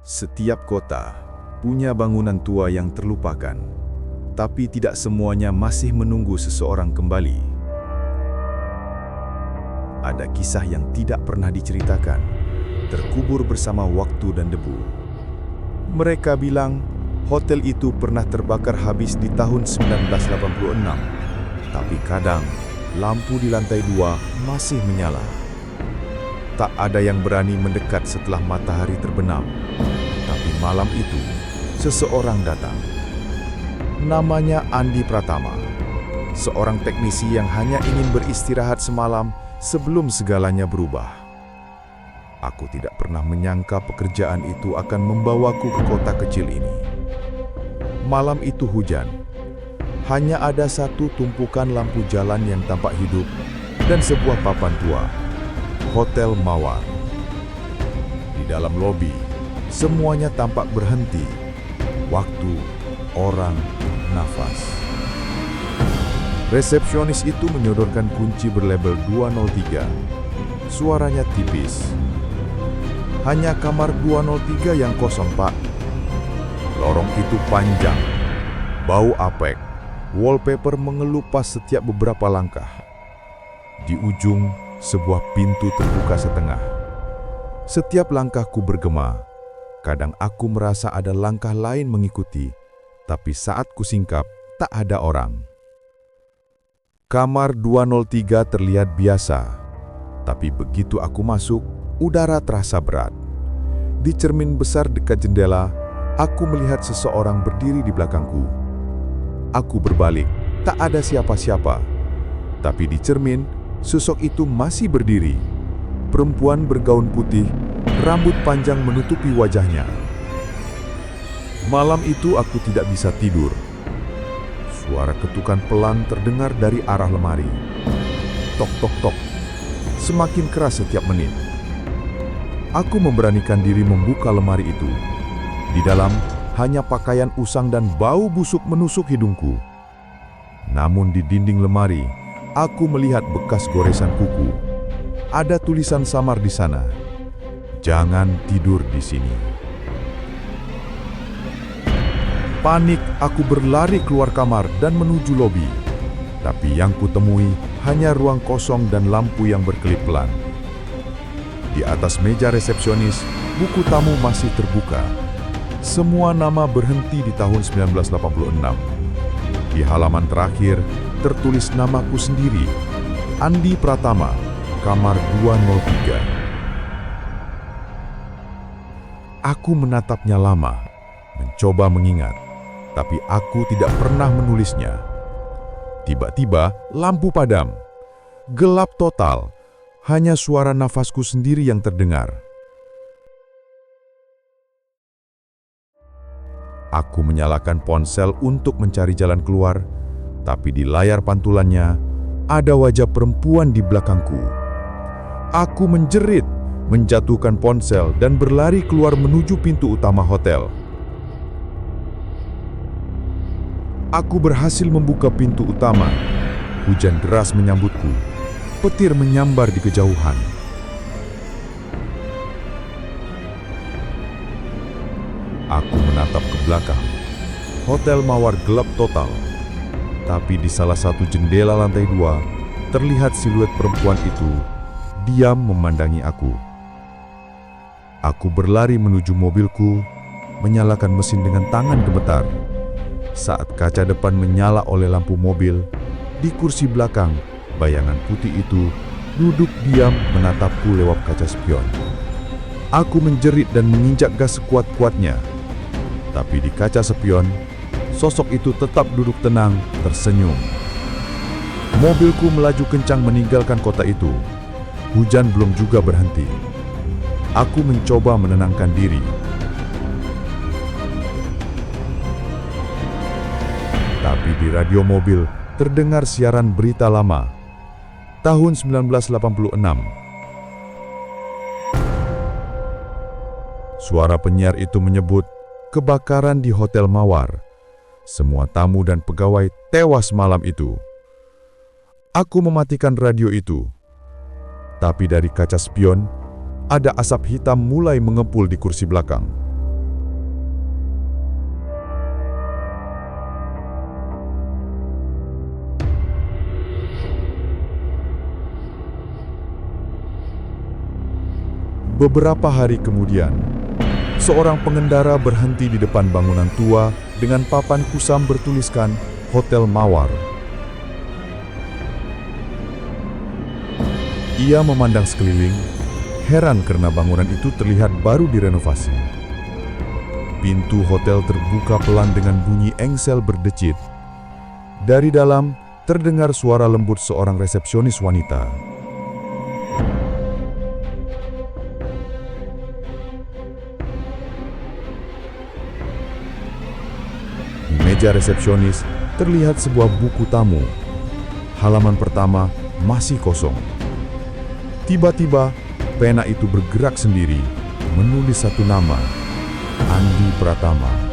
Setiap kota punya bangunan tua yang terlupakan, tapi tidak semuanya masih menunggu seseorang kembali. Ada kisah yang tidak pernah diceritakan, terkubur bersama waktu dan debu. Mereka bilang, hotel itu pernah terbakar habis di tahun 1986, tapi kadang lampu di lantai 2 masih menyala. Tak ada yang berani mendekat setelah matahari terbenam. Tapi malam itu, seseorang datang. Namanya Andi Pratama, seorang teknisi yang hanya ingin beristirahat semalam sebelum segalanya berubah. Aku tidak pernah menyangka pekerjaan itu akan membawaku ke kota kecil ini. Malam itu hujan. Hanya ada satu tumpukan lampu jalan yang tampak hidup dan sebuah papan tua, Hotel Mawar. Di dalam lobi, semuanya tampak berhenti. Waktu, orang, nafas. Resepsionis itu menyodorkan kunci berlabel 203. Suaranya tipis. Hanya kamar 203 yang kosong, Pak. Lorong itu panjang. Bau apek. Wallpaper mengelupas setiap beberapa langkah. Di ujung, sebuah pintu terbuka setengah. Setiap langkahku bergema. Kadang aku merasa ada langkah lain mengikuti, tapi saat kusingkap, tak ada orang. Kamar 203 terlihat biasa, tapi begitu aku masuk, udara terasa berat. Di cermin besar dekat jendela, aku melihat seseorang berdiri di belakangku. Aku berbalik, tak ada siapa-siapa. Tapi di cermin, sosok itu masih berdiri. Perempuan bergaun putih, rambut panjang menutupi wajahnya. Malam itu aku tidak bisa tidur. Suara ketukan pelan terdengar dari arah lemari. Tok tok tok. Semakin keras setiap menit. Aku memberanikan diri membuka lemari itu. Di dalam hanya pakaian usang dan bau busuk menusuk hidungku. Namun di dinding lemari, aku melihat bekas goresan kuku. Ada tulisan samar di sana. Jangan tidur di sini. Panik, aku berlari keluar kamar dan menuju lobi. Tapi yang kutemui hanya ruang kosong dan lampu yang berkelip pelan. Di atas meja resepsionis, buku tamu masih terbuka. Semua nama berhenti di tahun 1986. Di halaman terakhir, tertulis namaku sendiri, Andi Pratama, kamar 203. Aku menatapnya lama, mencoba mengingat, tapi aku tidak pernah menulisnya. Tiba-tiba, lampu padam. Gelap total, hanya suara nafasku sendiri yang terdengar. Aku menyalakan ponsel untuk mencari jalan keluar, tapi di layar pantulannya ada wajah perempuan di belakangku. Aku menjerit, menjatuhkan ponsel dan berlari keluar menuju pintu utama hotel. Aku berhasil membuka pintu utama. Hujan deras menyambutku. Petir menyambar di kejauhan. Aku menatap ke belakang. Hotel Mawar gelap total. Tapi di salah satu jendela lantai 2, terlihat siluet perempuan itu diam memandangi aku. Aku berlari menuju mobilku, menyalakan mesin dengan tangan gemetar. Saat kaca depan menyala oleh lampu mobil, di kursi belakang, bayangan putih itu duduk diam menatapku lewat kaca spion. Aku menjerit dan menginjak gas sekuat-kuatnya. Tapi di kaca spion, sosok itu tetap duduk tenang, tersenyum. Mobilku melaju kencang meninggalkan kota itu. Hujan belum juga berhenti. Aku mencoba menenangkan diri. Tapi di radio mobil terdengar siaran berita lama. Tahun 1986. Suara penyiar itu menyebut kebakaran di Hotel Mawar. Semua tamu dan pegawai tewas malam itu. Aku mematikan radio itu. Tapi dari kaca spion, ada asap hitam mulai mengepul di kursi belakang. Beberapa hari kemudian, seorang pengendara berhenti di depan bangunan tua dengan papan kusam bertuliskan Hotel Mawar. Ia memandang sekeliling, heran karena bangunan itu terlihat baru direnovasi. Pintu hotel terbuka pelan dengan bunyi engsel berdecit. Dari dalam, terdengar suara lembut seorang resepsionis wanita. Di meja resepsionis, terlihat sebuah buku tamu. Halaman pertama masih kosong. Tiba-tiba, pena itu bergerak sendiri, menulis satu nama, Andi Pratama.